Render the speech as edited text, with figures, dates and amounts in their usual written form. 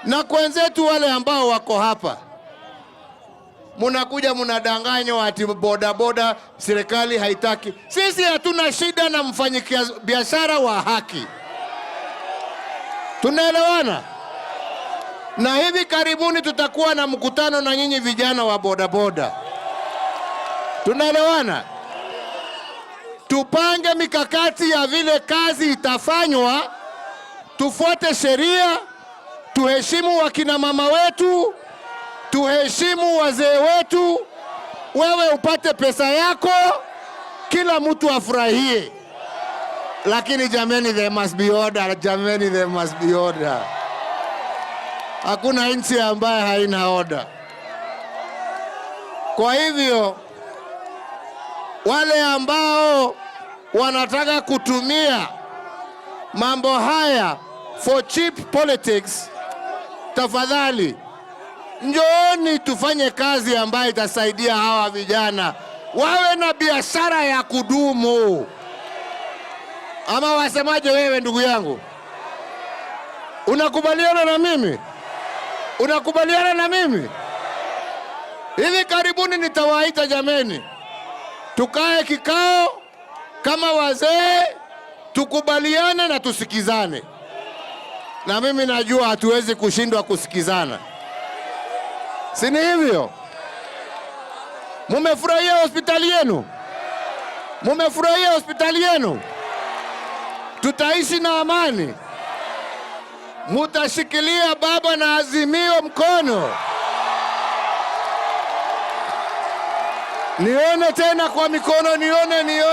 Na kwenzetu wale ambao wako hapa, munakuja munadanganywa ati boda boda serikali haitaki. Sisi hatuna shida na mfanyabiashara wa haki. Tunaelewana? Na hivi karibuni tutakuwa na mkutano na nyinyi vijana wa boda boda. Tunaelewana? Tupange mikakati ya vile kazi itafanywa, tufuate sheria, tuheshimu wakina mama wetu, tuheshimu wazee wetu, wewe upate pesa yako, kila mtu afurahie. Lakini jameni, there must be order. Jameni, there must be order. Hakuna nchi ambaye haina order. Kwa hivyo, wale ambao wanataka kutumia mambo haya for cheap politics, tafadhali njooni tufanye kazi ambayo itasaidia hawa vijana wawe na biashara ya kudumu. Ama wasemaje wewe ndugu yangu? Unakubaliana na mimi? Unakubaliana na mimi? Hivi karibuni nitawaita jameni, tukae kikao kama wazee, tukubaliane na tusikizane. Na mimi najua hatuwezi kushindwa kusikizana. Si ni hivyo? Mumefurahia hospitali yenu? Mumefurahia hospitali yenu? Tutaishi na amani? Mutashikilia baba na Azimio mkono? Nione tena kwa mikono, nione. Nione.